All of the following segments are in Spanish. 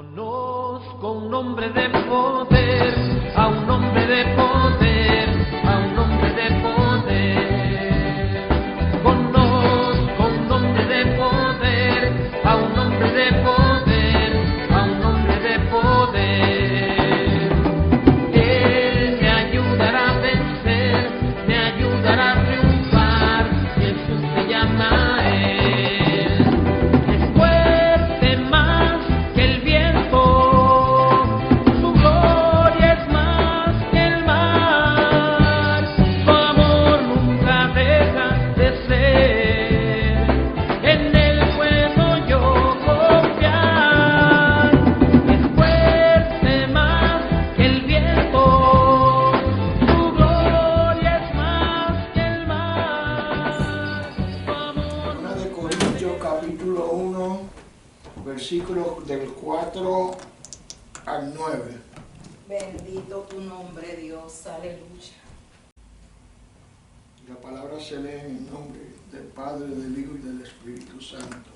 Conozco un hombre de poder, a un hombre de poder, a un hombre de poder. Conozco un hombre de poder, a un hombre de poder, a un hombre de poder. Él me ayudará a vencer, me ayudará a triunfar, Jesús se llama Él. Versículos del 4 al 9. Bendito tu nombre, Dios, aleluya. La palabra se lee en el nombre del Padre, del Hijo y del Espíritu Santo.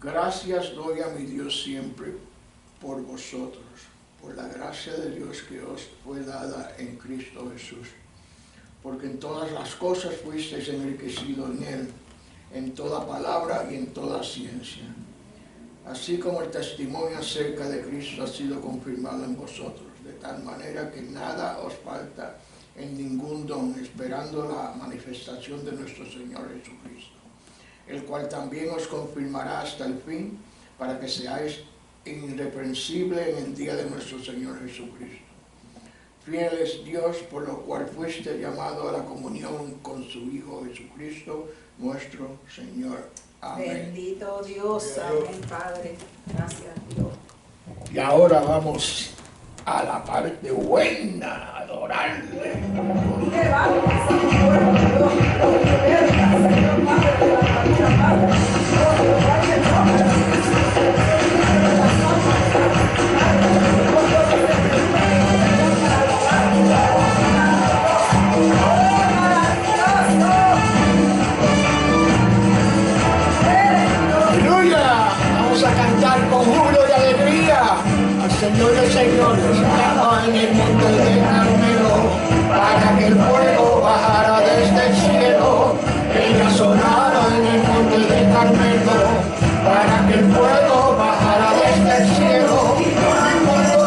Gracias doy a mi Dios siempre por vosotros, por la gracia de Dios que os fue dada en Cristo Jesús, porque en todas las cosas fuisteis enriquecidos en Él, en toda palabra y en toda ciencia, así como el testimonio acerca de Cristo ha sido confirmado en vosotros, de tal manera que nada os falta en ningún don, esperando la manifestación de nuestro Señor Jesucristo, el cual también os confirmará hasta el fin, para que seáis irreprensibles en el día de nuestro Señor Jesucristo. Fiel es Dios, por lo cual fuiste llamado a la comunión con su Hijo Jesucristo, nuestro Señor. Amén. Bendito Dios, amén, Padre. Gracias, Dios. Y ahora vamos a la parte buena, adorarle. Señor de señores, estaba en el monte de Carmelo, para que el fuego bajara desde el cielo. Ella sonaba en el monte de Carmelo, para que el fuego bajara desde el cielo. Y cuando el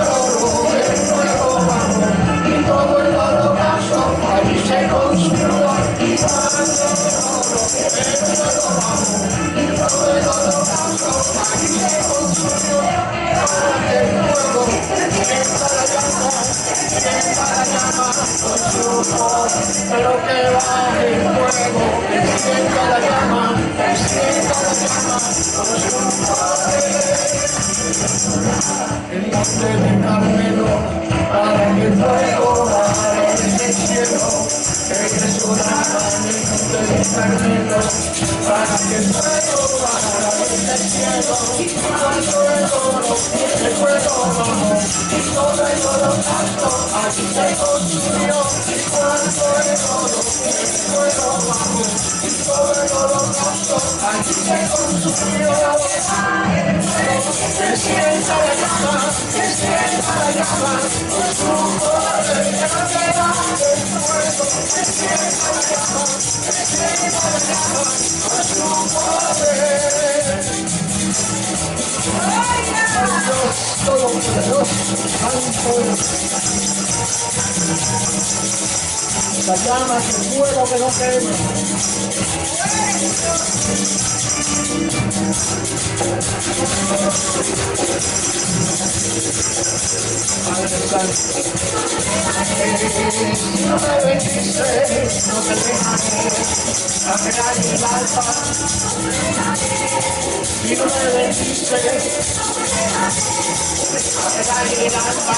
fuego bajó, y todo el holocausto allí se consumió. Y cuando el fuego bajó, y todo el holocausto allí se consumió. Pero que baje el fuego, que sienta la llama, que sienta la llama, con su poder. El monte de Carmelo, para que el fuego bajara desde el cielo, que resonaba en el monte de Carmelo, para que el fuego bajara desde el cielo. Y cuando el fuego bajó, y todo el holocausto allí se consumió. Y cuando el fuego bajó, y todo el holocausto allí se consumió. Que sienta la llama, que sienta la llama, con su poder. Que baje el fuego, que sienta la llama, que sienta la llama, con su poder. Dios Todopoderoso, Santo, la llama, el fuego que no quema. Padre Santo, no me bendices, no te dejaré, apelar el alfa, y no me bendices, apelar el alfa,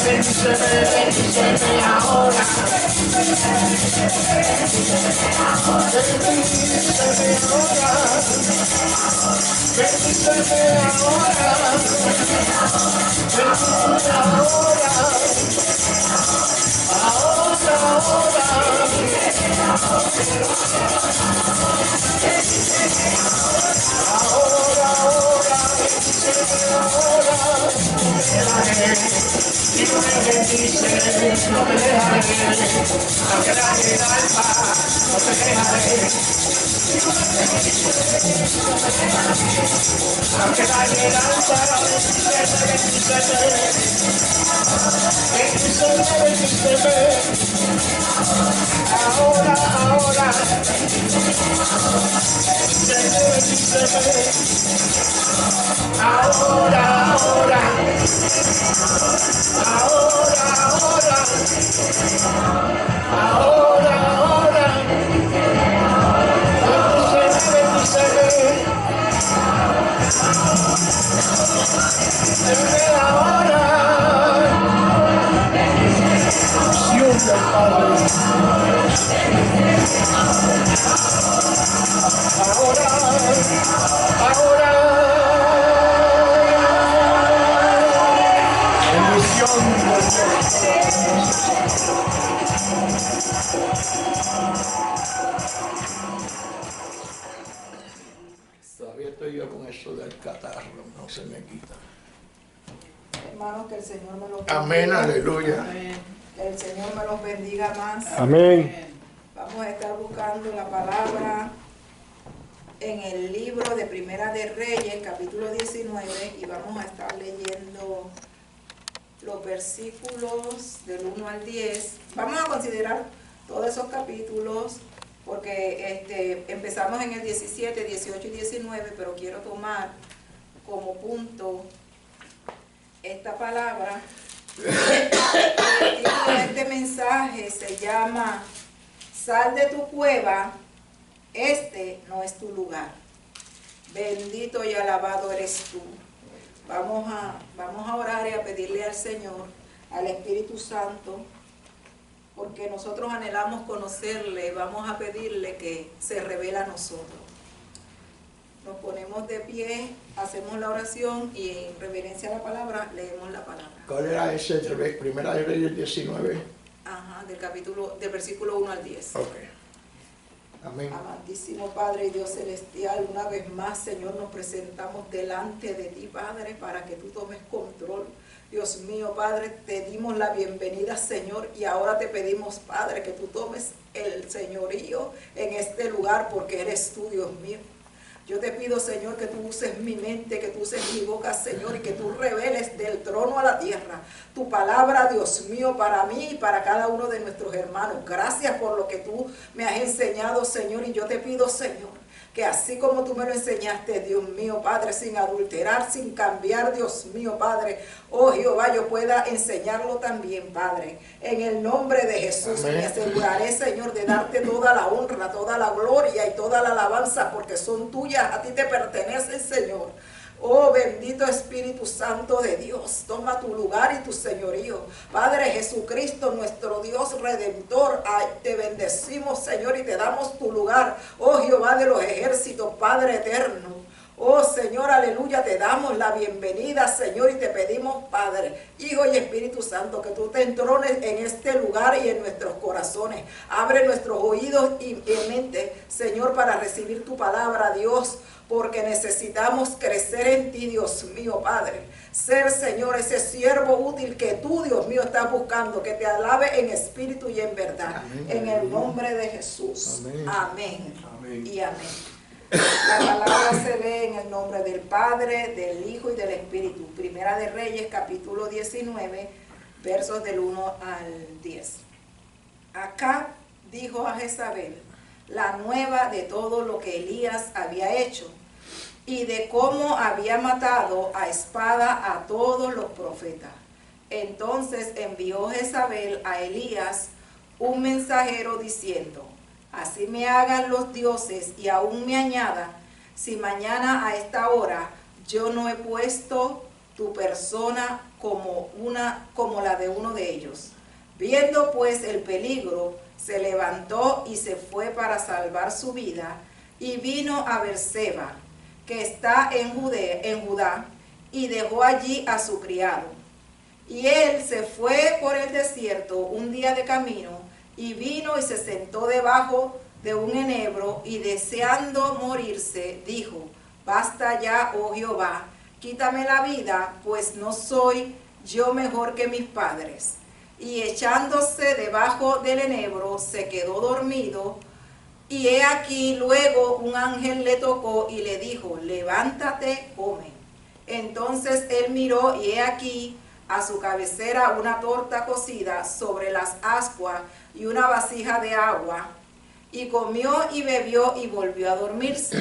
bendíceme, bendíceme ahora, bendíceme ahora, bendíceme ahora, ahora, bendices, no me dejaré, aunque dañe el alma, no te dejaré. Aunque dañe el alma, bendíceme. Ahora, todavía estoy yo con eso del catarro, no se me quita. Hermanos, que el Señor me los bendiga. Amén, aleluya. Que el Señor me los bendiga más. Amén. Vamos a estar buscando la palabra en el libro de Primera de Reyes, capítulo 19, y vamos a estar leyendo los versículos del 1 al 10. Vamos a considerar todos esos capítulos porque empezamos en el 17, 18 y 19, pero quiero tomar como punto esta palabra. El título de este mensaje se llama Sal de tu cueva, este no es tu lugar. Bendito y alabado eres tú. Vamos a orar y a pedirle al Señor, al Espíritu Santo, porque nosotros anhelamos conocerle. Vamos a pedirle que se revele a nosotros. Nos ponemos de pie, hacemos la oración y en reverencia a la palabra leemos la palabra. ¿Cuál era ese? Primera de Reyes 19. Ajá, del versículo 1 al 10. Ok. Amén. Amantísimo Padre y Dios celestial, una vez más, Señor, nos presentamos delante de ti, Padre, para que tú tomes control. Dios mío, Padre, te dimos la bienvenida, Señor, y ahora te pedimos, Padre, que tú tomes el señorío en este lugar, porque eres tú, Dios mío. Yo te pido, Señor, que tú uses mi mente, que tú uses mi boca, Señor, y que tú reveles del trono a la tierra tu palabra, Dios mío, para mí y para cada uno de nuestros hermanos. Gracias por lo que tú me has enseñado, Señor, y yo te pido, Señor, que así como tú me lo enseñaste, Dios mío, Padre, sin adulterar, sin cambiar, Dios mío, Padre, oh Jehová, yo pueda enseñarlo también, Padre. En el nombre de Jesús, Amén. me aseguraré, Señor, de darte toda la honra, toda la gloria y toda la alabanza, porque son tuyas, a ti te pertenecen, Señor. Oh, bendito Espíritu Santo de Dios, toma tu lugar y tu señorío. Padre Jesucristo, nuestro Dios Redentor, te bendecimos, Señor, y te damos tu lugar. Oh, Jehová de los ejércitos, Padre eterno. Oh, Señor, aleluya, te damos la bienvenida, Señor, y te pedimos, Padre, Hijo y Espíritu Santo, que tú te entrones en este lugar y en nuestros corazones. Abre nuestros oídos y mente, Señor, para recibir tu palabra, Dios, porque necesitamos crecer en ti, Dios mío, Padre. Ser, Señor, ese siervo útil que tú, Dios mío, estás buscando, que te alabe en espíritu y en verdad. Amén. En el nombre de Jesús. Amén. Amén. Amén. Y amén. La palabra se lee en el nombre del Padre, del Hijo y del Espíritu. Primera de Reyes, capítulo 19, versos del 1 al 10. Acá dijo a Jezabel la nueva de todo lo que Elías había hecho y de cómo había matado a espada a todos los profetas. Entonces envió Jezabel a Elías un mensajero diciendo: así me hagan los dioses y aún me añadan, si mañana a esta hora yo no he puesto tu persona como la de uno de ellos. Viendo pues el peligro, se levantó y se fue para salvar su vida, y vino a Beerseba, que está en Judá, y dejó allí a su criado. Y él se fue por el desierto un día de camino, y vino y se sentó debajo de un enebro, y deseando morirse, dijo: basta ya, oh Jehová, quítame la vida, pues no soy yo mejor que mis padres. y echándose debajo del enebro se quedó dormido. Y he aquí luego un ángel le tocó y le dijo, levántate, come. Entonces él miró y he aquí a su cabecera una torta cocida sobre las ascuas y una vasija de agua. Y comió y bebió y volvió a dormirse.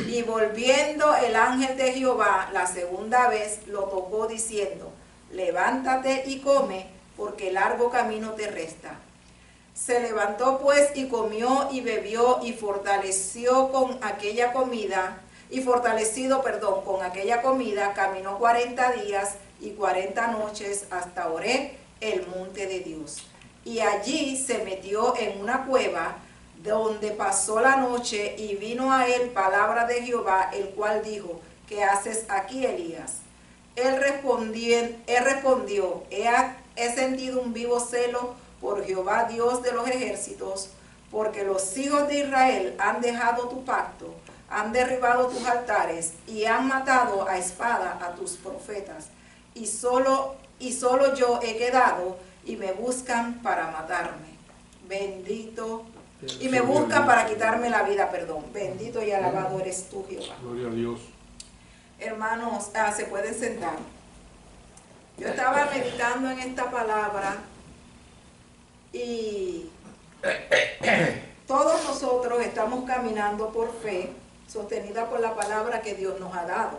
Y volviendo el ángel de Jehová la segunda vez lo tocó diciendo, levántate y come, porque largo camino te resta. Se levantó pues y comió y bebió y fortalecido con aquella comida, caminó 40 días y 40 noches hasta Horeb, el monte de Dios. Y allí se metió en una cueva, donde pasó la noche, y vino a él palabra de Jehová, el cual dijo, ¿qué haces aquí, Elías? Él respondió, he sentido un vivo celo por Jehová Dios de los ejércitos, porque los hijos de Israel han dejado tu pacto, han derribado tus altares y han matado a espada a tus profetas, y solo yo he quedado y me buscan para matarme. Bendito, y me buscan para quitarme la vida, perdón. Bendito y alabado eres tú, Jehová. Gloria a Dios. Hermanos, se pueden sentar. Yo estaba meditando en esta palabra y todos nosotros estamos caminando por fe, sostenida por la palabra que Dios nos ha dado.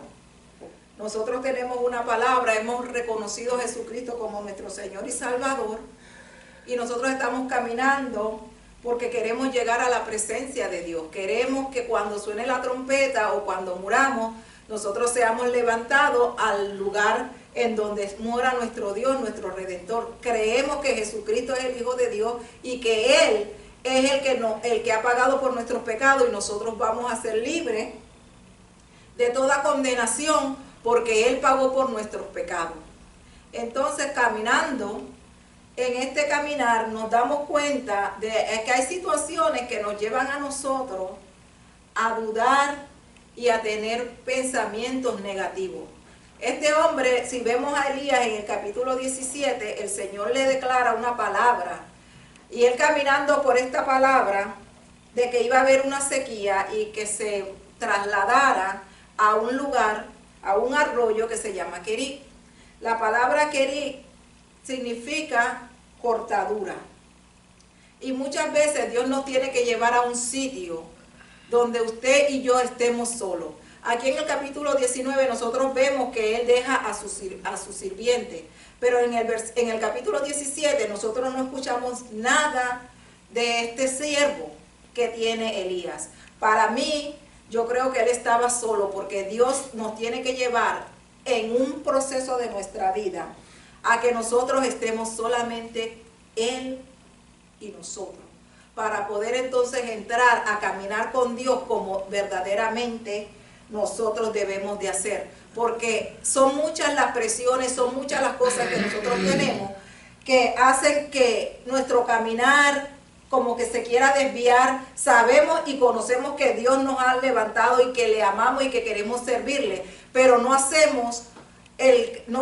Nosotros tenemos una palabra, hemos reconocido a Jesucristo como nuestro Señor y Salvador, y nosotros estamos caminando porque queremos llegar a la presencia de Dios. Queremos que cuando suene la trompeta o cuando muramos, nosotros seamos levantados al lugar en donde mora nuestro Dios, nuestro Redentor. Creemos que Jesucristo es el Hijo de Dios y que Él es el que ha pagado por nuestros pecados, y nosotros vamos a ser libres de toda condenación porque Él pagó por nuestros pecados. Entonces, caminando en este caminar, nos damos cuenta de que hay situaciones que nos llevan a nosotros a dudar y a tener pensamientos negativos. Este hombre, si vemos a Elías en el capítulo 17, el Señor le declara una palabra, y él caminando por esta palabra de que iba a haber una sequía y que se trasladara a un lugar, a un arroyo que se llama Kerit. La palabra Kerit significa cortadura. Y muchas veces Dios nos tiene que llevar a un sitio donde usted y yo estemos solos. Aquí en el capítulo 19 nosotros vemos que Él deja a su sirviente, pero en el capítulo 17 nosotros no escuchamos nada de este siervo que tiene Elías. Para mí, yo creo que él estaba solo, porque Dios nos tiene que llevar en un proceso de nuestra vida a que nosotros estemos solamente Él y nosotros, para poder entonces entrar a caminar con Dios como verdaderamente nosotros debemos de hacer, porque son muchas las presiones, son muchas las cosas que nosotros tenemos que hacen que nuestro caminar como que se quiera desviar. Sabemos y conocemos que Dios nos ha levantado y que le amamos y que queremos servirle, pero no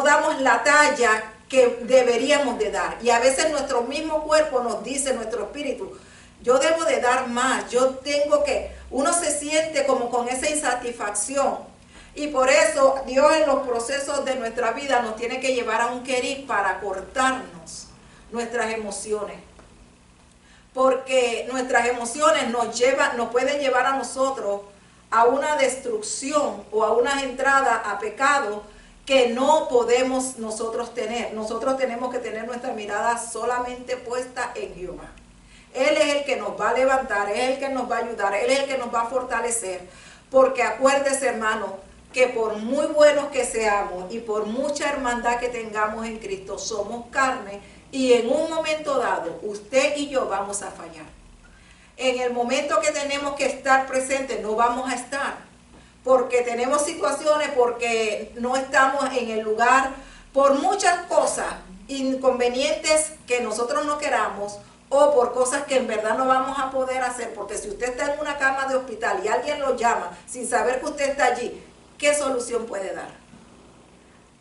damos la talla que deberíamos de dar, y a veces nuestro mismo cuerpo nos dice, nuestro espíritu, yo debo de dar más, uno se siente como con esa insatisfacción, y por eso Dios en los procesos de nuestra vida nos tiene que llevar a un Kerit para cortarnos nuestras emociones, porque nuestras emociones nos pueden llevar a nosotros a una destrucción o a una entrada a pecado que no podemos nosotros tener. Nosotros tenemos que tener nuestra mirada solamente puesta en Jehová. Él es el que nos va a levantar, Él es el que nos va a ayudar, Él es el que nos va a fortalecer. Porque acuérdese, hermano, que por muy buenos que seamos y por mucha hermandad que tengamos en Cristo, somos carne, y en un momento dado, usted y yo vamos a fallar. En el momento que tenemos que estar presentes, no vamos a estar, porque tenemos situaciones, porque no estamos en el lugar, por muchas cosas, inconvenientes que nosotros no queramos, o por cosas que en verdad no vamos a poder hacer, porque si usted está en una cama de hospital y alguien lo llama sin saber que usted está allí, ¿qué solución puede dar?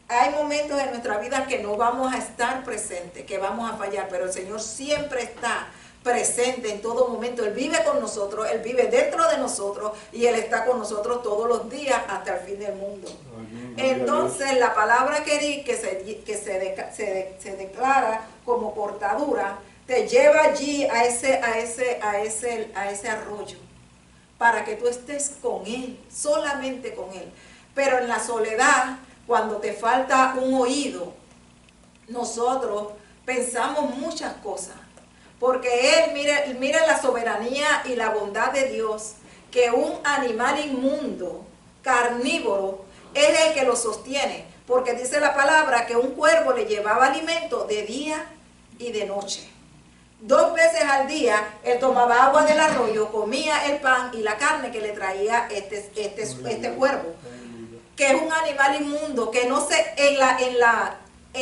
Hay momentos en nuestra vida que no vamos a estar presentes, que vamos a fallar, pero el Señor siempre está presente en todo momento. Él vive con nosotros, Él vive dentro de nosotros y Él está con nosotros todos los días hasta el fin del mundo. Entonces la palabra querí que se declara como cortadura, te lleva allí a ese arroyo, para que tú estés con Él, solamente con Él. Pero en la soledad, cuando te falta un oído, nosotros pensamos muchas cosas. Porque Él, mire la soberanía y la bondad de Dios, que un animal inmundo, carnívoro, es el que lo sostiene. Porque dice la palabra que un cuervo le llevaba alimento de día y de noche. 2 veces al día él tomaba agua del arroyo, comía el pan y la carne que le traía este cuervo, que es un animal inmundo, que no se, en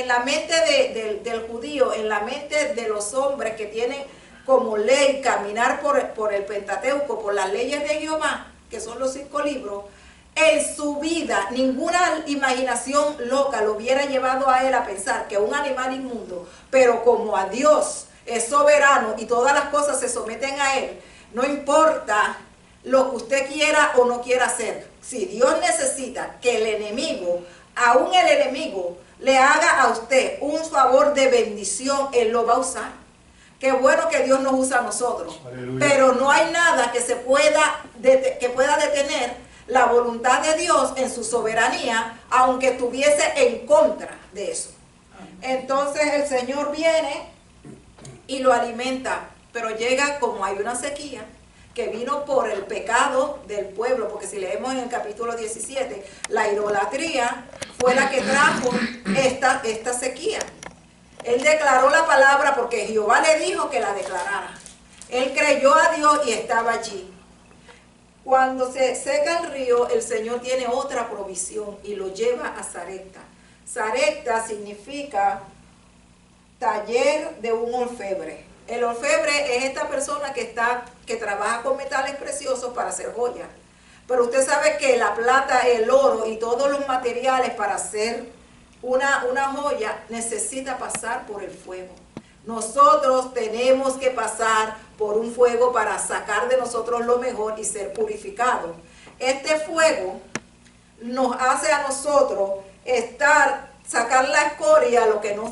la mente del judío, en la mente de los hombres que tienen como ley caminar por el Pentateuco, por las leyes de Jehová, que son los 5 libros, en su vida ninguna imaginación loca lo hubiera llevado a él a pensar que un animal inmundo, pero como a Dios es soberano y todas las cosas se someten a Él, no importa lo que usted quiera o no quiera hacer. Si Dios necesita que el enemigo, aún el enemigo, le haga a usted un favor de bendición, Él lo va a usar. Qué bueno que Dios nos usa a nosotros. Aleluya. Pero no hay nada que pueda detener la voluntad de Dios en su soberanía, aunque estuviese en contra de eso. Entonces el Señor viene y lo alimenta, pero llega como hay una sequía que vino por el pecado del pueblo, porque si leemos en el capítulo 17, la idolatría fue la que trajo esta sequía. Él declaró la palabra porque Jehová le dijo que la declarara. Él creyó a Dios y estaba allí. Cuando se seca el río, el Señor tiene otra provisión y lo lleva a Sarepta. Sarepta significa taller de un orfebre. El orfebre es esta persona que trabaja con metales preciosos para hacer joyas. Pero usted sabe que la plata, el oro y todos los materiales para hacer una joya necesita pasar por el fuego. Nosotros tenemos que pasar por un fuego para sacar de nosotros lo mejor y ser purificados. Este fuego nos hace a nosotros sacar la escoria, lo que no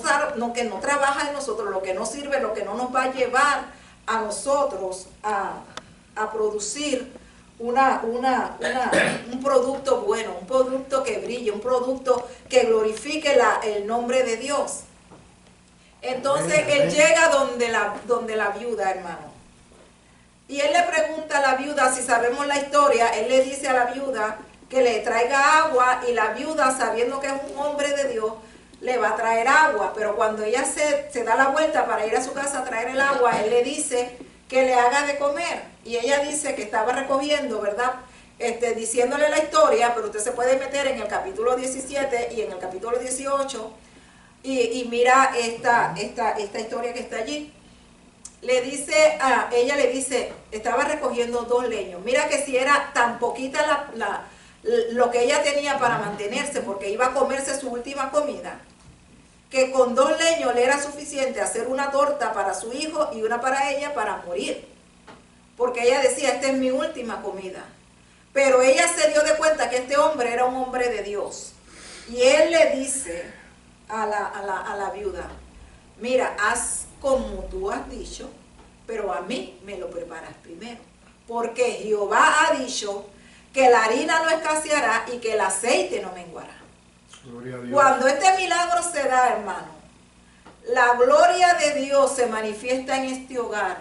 trabaja en nosotros, lo que no sirve, lo que no nos va a llevar a nosotros a producir un producto bueno, un producto que brille, un producto que glorifique el nombre de Dios. Entonces él llega donde la viuda, hermano. Y él le pregunta a la viuda, si sabemos la historia, él le dice a la viuda que le traiga agua, y la viuda, sabiendo que es un hombre de Dios, le va a traer agua. Pero cuando ella se da la vuelta para ir a su casa a traer el agua, él le dice que le haga de comer. Y ella dice que estaba recogiendo, ¿verdad? Diciéndole la historia, pero usted se puede meter en el capítulo 17 y en el capítulo 18 y mira esta historia que está allí. Ella le dice, estaba recogiendo 2 leños. Mira que si era tan poquita lo que ella tenía para mantenerse, porque iba a comerse su última comida, que con 2 leños le era suficiente hacer una torta para su hijo y una para ella para morir. Porque ella decía, esta es mi última comida. Pero ella se dio de cuenta que este hombre era un hombre de Dios. Y él le dice a la viuda, mira, haz como tú has dicho, pero a mí me lo preparas primero. Porque Jehová ha dicho que la harina no escaseará y que el aceite no menguará. Gloria a Dios. Cuando este milagro se da, hermano, la gloria de Dios se manifiesta en este hogar.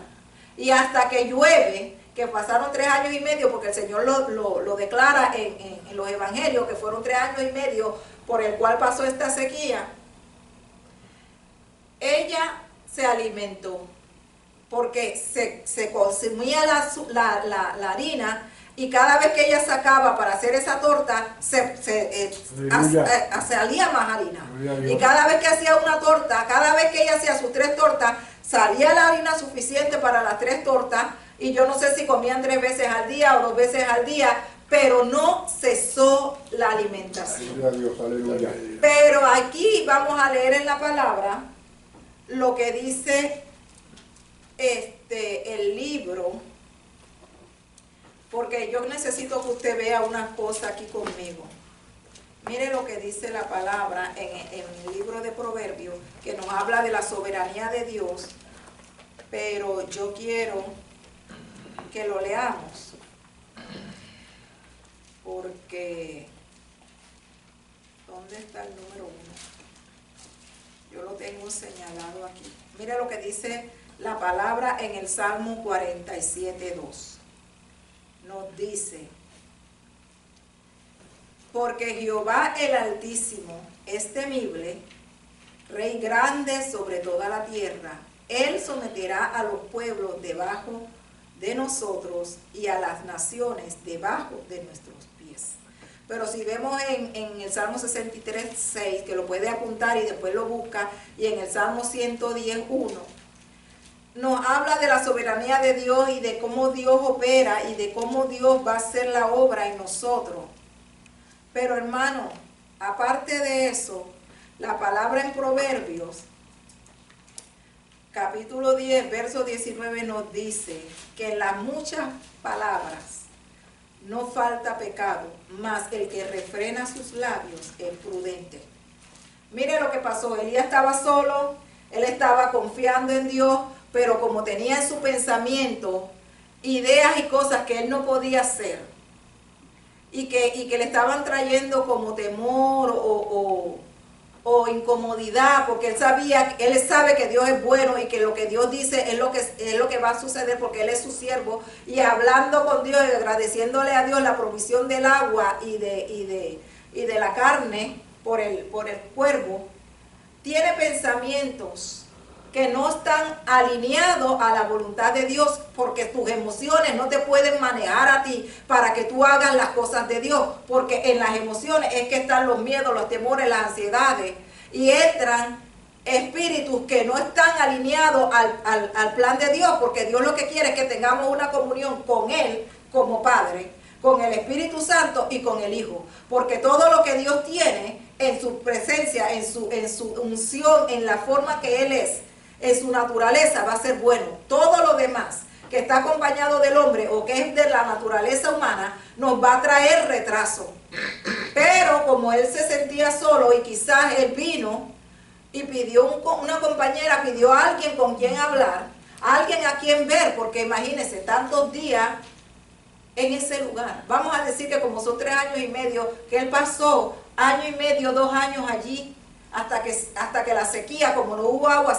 Y hasta que llueve, que pasaron 3 años y medio, porque el Señor lo declara en los evangelios, que fueron 3 años y medio por el cual pasó esta sequía. Ella se alimentó, porque se consumía la harina, y cada vez que ella sacaba para hacer esa torta, salía más harina. Y cada vez que hacía una torta, cada vez que ella hacía sus 3 tortas, salía la harina suficiente para las 3 tortas. Y yo no sé si comían 3 veces al día o 2 veces al día, pero no cesó la alimentación. Gloria a Dios, aleluya. Pero aquí vamos a leer en la palabra lo que dice el libro, porque yo necesito que usted vea una cosa aquí conmigo. Mire lo que dice la palabra en el libro de Proverbios, que nos habla de la soberanía de Dios, pero yo quiero que lo leamos, porque ¿dónde está el número 1? Yo lo tengo señalado aquí. Mire lo que dice la palabra en el Salmo 47:2. Nos dice: porque Jehová el Altísimo es temible, Rey grande sobre toda la tierra. Él someterá a los pueblos debajo de nosotros y a las naciones debajo de nuestros pies. Pero si vemos en el Salmo 63:6, que lo puede apuntar y después lo busca, y en el Salmo 110:1, nos habla de la soberanía de Dios y de cómo Dios opera y de cómo Dios va a hacer la obra en nosotros. Pero hermano, aparte de eso, la palabra en Proverbios, capítulo 10, verso 19, nos dice que en las muchas palabras no falta pecado, mas el que refrena sus labios es prudente. Mire lo que pasó: Elías estaba solo, él estaba confiando en Dios, pero como tenía en su pensamiento ideas y cosas que él no podía hacer, y que le estaban trayendo como temor o incomodidad, porque él sabe que Dios es bueno y que lo que Dios dice es lo que va a suceder, porque él es su siervo, y hablando con Dios y agradeciéndole a Dios la provisión del agua y de la carne por el cuervo, tiene pensamientos que no están alineados a la voluntad de Dios, porque tus emociones no te pueden manejar a ti para que tú hagas las cosas de Dios, porque en las emociones es que están los miedos, los temores, las ansiedades, y entran espíritus que no están alineados al plan de Dios, porque Dios lo que quiere es que tengamos una comunión con Él como Padre, con el Espíritu Santo y con el Hijo, porque todo lo que Dios tiene en su presencia, en su unción, en la forma que Él es, en su naturaleza, va a ser bueno. Todo lo demás que está acompañado del hombre o que es de la naturaleza humana nos va a traer retraso. Pero como él se sentía solo y quizás él vino y pidió una compañera, pidió a alguien con quien hablar, a alguien a quien ver, porque imagínense, tantos días en ese lugar. Vamos a decir que como son 3 años y medio, que él pasó 1 año y medio, 2 años allí, hasta que la sequía, como no hubo agua,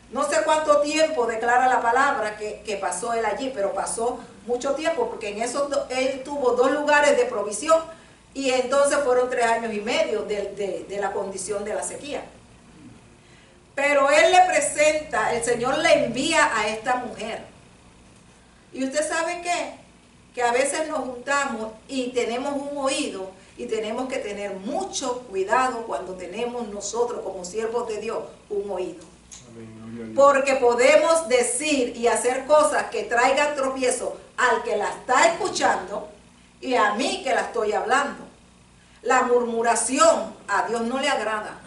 no sé cuánto tiempo declara la palabra que pasó él allí, pero pasó mucho tiempo, porque en esos él tuvo 2 lugares de provisión, y entonces fueron 3 años y medio de la condición de la sequía. Pero él le presenta, el Señor le envía a esta mujer. Y usted sabe qué, que a veces nos juntamos y tenemos un oído, y tenemos que tener mucho cuidado cuando tenemos nosotros como siervos de Dios un oído. Porque podemos decir y hacer cosas que traigan tropiezo al que la está escuchando y a mí que la estoy hablando. La murmuración a Dios no le agrada.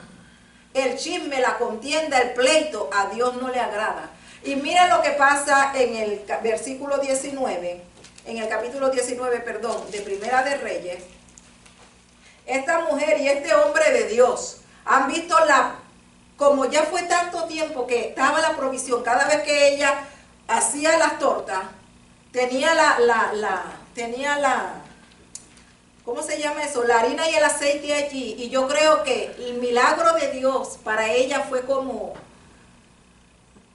El chisme, la contienda, el pleito a Dios no le agrada. Y mira lo que pasa en el versículo 19, en el capítulo 19, perdón, de Primera de Reyes. Esta mujer y este hombre de Dios han visto como ya fue tanto tiempo que estaba la provisión, cada vez que ella hacía las tortas, tenía ¿cómo se llama eso? La harina y el aceite allí, y yo creo que el milagro de Dios para ella fue como,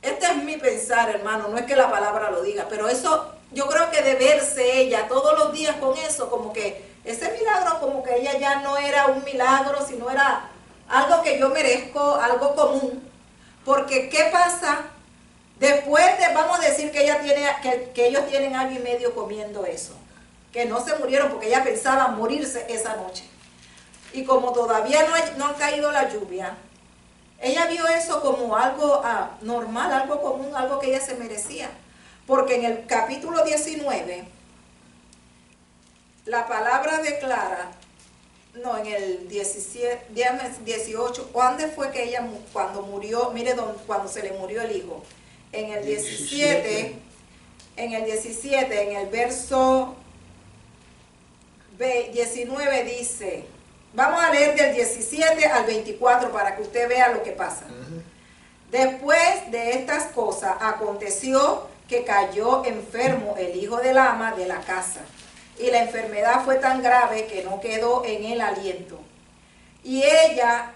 este es mi pensar, hermano, no es que la palabra lo diga, pero eso, yo creo que de verse ella todos los días con eso, como que ese milagro, como que ella ya no era un milagro, sino era algo que yo merezco, algo común. Porque ¿qué pasa? Después vamos a decir que ellos tienen 1 año y medio comiendo eso, que no se murieron porque ella pensaba morirse esa noche. Y como todavía no ha caído la lluvia, ella vio eso como algo normal, algo común, algo que ella se merecía. Porque en el capítulo 19, esta mujer y este hombre de Dios han visto como ya fue tanto tiempo que estaba la provisión, cada vez que ella hacía las tortas, tenía la harina y el aceite allí, y yo creo que el milagro de Dios para ella fue como, este es mi pensar, hermano, no es que la palabra lo diga, pero eso, yo creo que de verse ella todos los días con eso, como que ese milagro, como que ella ya no era un milagro, sino era algo que yo merezco, algo común. Porque ¿qué pasa? Después vamos a decir que ellos tienen 1 año y medio comiendo eso, que no se murieron porque ella pensaba morirse esa noche. Y como todavía no ha caído la lluvia, ella vio eso como algo normal, algo común, algo que ella se merecía. Porque en el capítulo 19, la palabra declara, no, en el 18, ¿cuándo fue que ella, cuando murió, mire cuando se le murió el hijo? En el 17, en el verso 19 dice, vamos a leer del 17 al 24 para que usted vea lo que pasa. Después de estas cosas, aconteció que cayó enfermo el hijo del ama de la casa, y la enfermedad fue tan grave que no quedó en él aliento. Y ella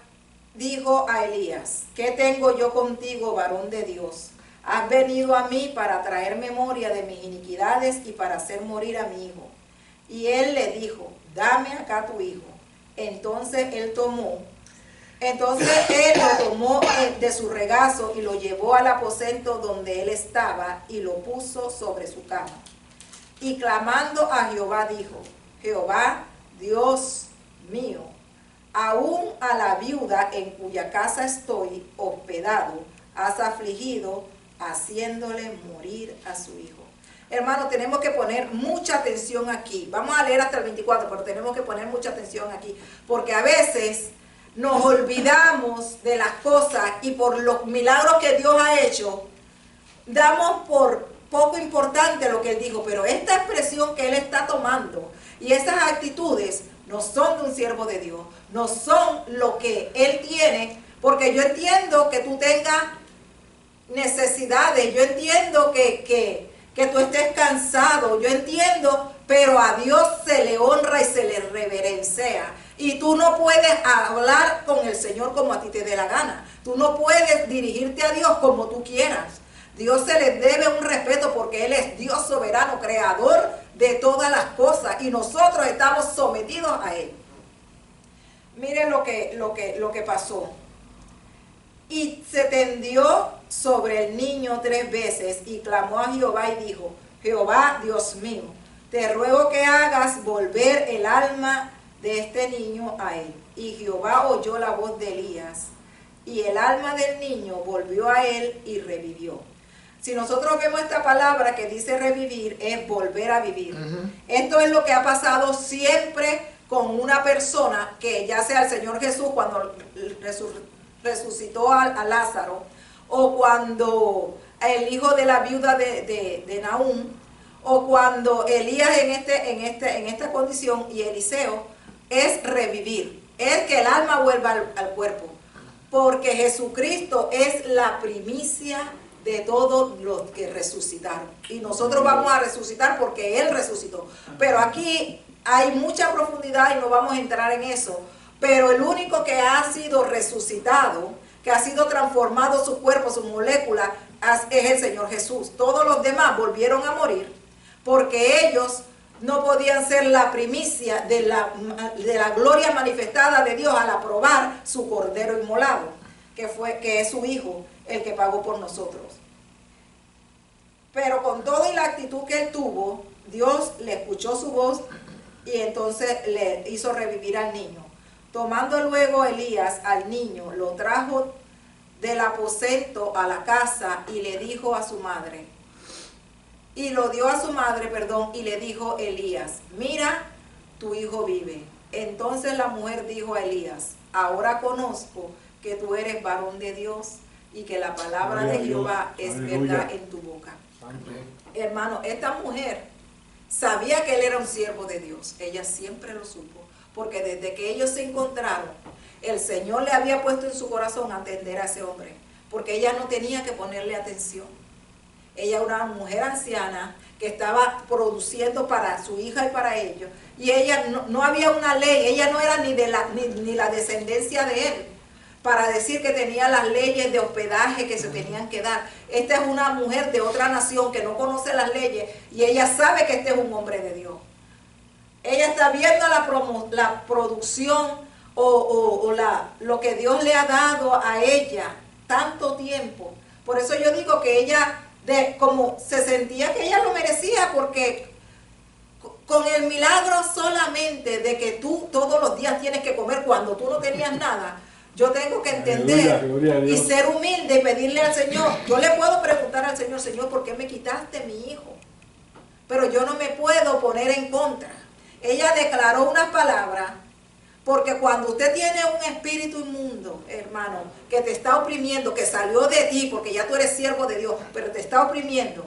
dijo a Elías, ¿qué tengo yo contigo, varón de Dios? Has venido a mí para traer memoria de mis iniquidades y para hacer morir a mi hijo. Y él le dijo, dame acá tu hijo. Entonces él lo tomó de su regazo y lo llevó al aposento donde él estaba y lo puso sobre su cama. Y clamando a Jehová dijo, Jehová, Dios mío, aún a la viuda en cuya casa estoy hospedado, has afligido, haciéndole morir a su hijo. Hermano, tenemos que poner mucha atención aquí. Vamos a leer hasta el 24, pero tenemos que poner mucha atención aquí, porque a veces nos olvidamos de las cosas y por los milagros que Dios ha hecho, damos por poco importante lo que Él dijo, pero esta expresión que Él está tomando y esas actitudes no son de un siervo de Dios, no son lo que Él tiene, porque yo entiendo que tú tengas necesidades, yo entiendo que tú estés cansado, yo entiendo, pero a Dios se le honra y se le reverencia. Y tú no puedes hablar con el Señor como a ti te dé la gana. Tú no puedes dirigirte a Dios como tú quieras. Dios se le debe un respeto porque Él es Dios soberano, creador de todas las cosas. Y nosotros estamos sometidos a Él. Miren lo que pasó. Y se tendió sobre el niño 3 veces y clamó a Jehová y dijo, Jehová, Dios mío, te ruego que hagas volver el alma de este niño a él. Y Jehová oyó la voz de Elías, y el alma del niño volvió a él y revivió. Si nosotros vemos esta palabra que dice revivir, es volver a vivir. Esto es lo que ha pasado siempre con una persona, que ya sea el Señor Jesús cuando resucitó a Lázaro, o cuando el hijo de la viuda de Nahum, o cuando Elías en esta condición, y Eliseo, es revivir, es que el alma vuelva al cuerpo, porque Jesucristo es la primicia de todos los que resucitaron, y nosotros vamos a resucitar porque Él resucitó. Pero aquí hay mucha profundidad y no vamos a entrar en eso, pero el único que ha sido resucitado, que ha sido transformado su cuerpo, su molécula, es el Señor Jesús. Todos los demás volvieron a morir porque ellos no podían ser la primicia de la gloria manifestada de Dios al aprobar su cordero inmolado, que es su Hijo, el que pagó por nosotros. Pero con toda la actitud que él tuvo, Dios le escuchó su voz y entonces le hizo revivir al niño. Tomando luego Elías al niño, lo trajo del aposento a la casa y le dijo a su madre, y lo dio a su madre, y le dijo Elías, mira, tu hijo vive. Entonces la mujer dijo a Elías, ahora conozco que tú eres varón de Dios y que la palabra de Jehová es verdad en tu boca. Hermano, esta mujer sabía que él era un siervo de Dios, ella siempre lo supo, porque desde que ellos se encontraron, el Señor le había puesto en su corazón atender a ese hombre, porque ella no tenía que ponerle atención. Ella era una mujer anciana que estaba produciendo para su hija y para ellos, y ella no había una ley, ella no era ni la descendencia de él, para decir que tenía las leyes de hospedaje que se tenían que dar. Esta es una mujer de otra nación que no conoce las leyes, y ella sabe que este es un hombre de Dios. Ella está viendo la producción lo que Dios le ha dado a ella tanto tiempo. Por eso yo digo que ella, como se sentía que ella lo merecía, porque con el milagro solamente de que tú todos los días tienes que comer cuando tú no tenías nada, yo tengo que entender y ser humilde y pedirle al Señor. Yo le puedo preguntar al Señor, Señor, ¿por qué me quitaste mi hijo? Pero yo no me puedo poner en contra. ella declaró unas palabras, porque cuando usted tiene un espíritu inmundo, hermano, que te está oprimiendo, que salió de ti, porque ya tú eres siervo de Dios, pero te está oprimiendo,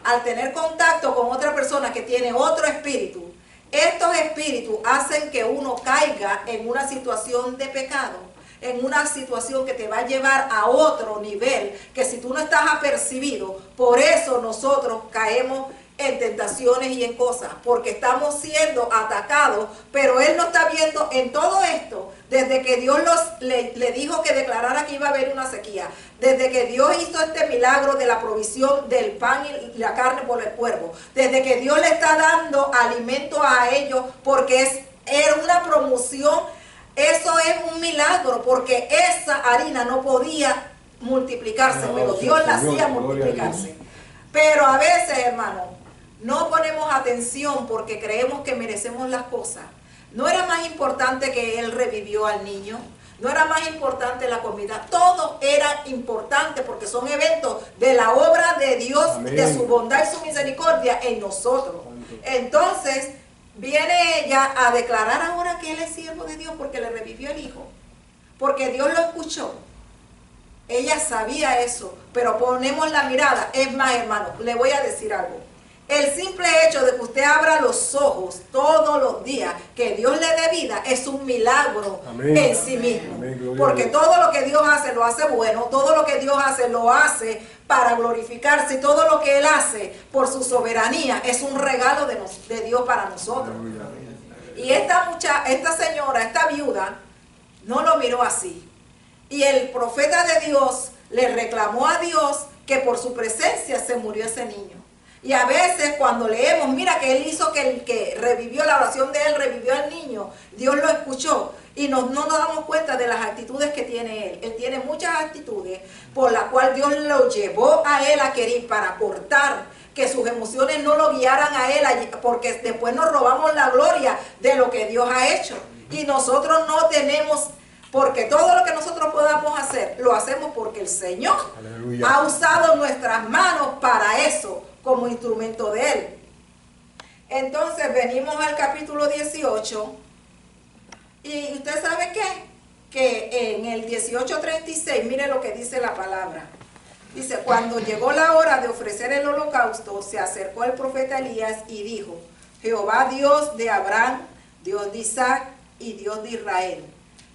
al tener contacto con otra persona que tiene otro espíritu, estos espíritus hacen que uno caiga en una situación de pecado, en una situación que te va a llevar a otro nivel, que si tú no estás apercibido, por eso nosotros caemos en tentaciones y en cosas, porque estamos siendo atacados, pero él no está viendo en todo esto, desde que Dios le dijo que declarara que iba a haber una sequía, desde que Dios hizo este milagro de la provisión del pan y la carne por el cuervo, desde que Dios le está dando alimento a ellos, porque era una promoción, eso es un milagro, porque esa harina no podía multiplicarse, pero Dios la hacía multiplicarse. Pero a veces, hermano, no ponemos atención porque creemos que merecemos las cosas. ¿No era más importante que él revivió al niño? ¿No era más importante la comida? Todo era importante porque son eventos de la obra de Dios, amén, de su bondad y su misericordia en nosotros. Entonces, viene ella a declarar ahora que él es siervo de Dios porque le revivió el hijo. Porque Dios lo escuchó. Ella sabía eso, pero ponemos la mirada. Es más, hermano, le voy a decir algo. El simple hecho de que usted abra los ojos todos los días, que Dios le dé vida, es un milagro, amén, en sí mismo. Amén, porque todo lo que Dios hace, lo hace bueno. Todo lo que Dios hace, lo hace para glorificarse. Y todo lo que Él hace por su soberanía es un regalo de Dios para nosotros. Y esta señora, esta viuda, no lo miró así. Y el profeta de Dios le reclamó a Dios que por su presencia se murió ese niño. Y a veces cuando leemos, mira que él hizo que el que revivió la oración de él, revivió al niño, Dios lo escuchó. Y no nos damos cuenta de las actitudes que tiene él. Él tiene muchas actitudes por las cuales Dios lo llevó a él a querer para cortar, que sus emociones no lo guiaran a él, porque después nos robamos la gloria de lo que Dios ha hecho. Y nosotros no tenemos... Porque todo lo que nosotros podamos hacer, lo hacemos porque el Señor, aleluya, ha usado nuestras manos para eso, como instrumento de Él. Entonces venimos al capítulo 18. Y usted sabe qué? Que en el 18:36, mire lo que dice la palabra. Dice, cuando llegó la hora de ofrecer el holocausto, se acercó el profeta Elías y dijo, Jehová Dios de Abraham, Dios de Isaac y Dios de Israel,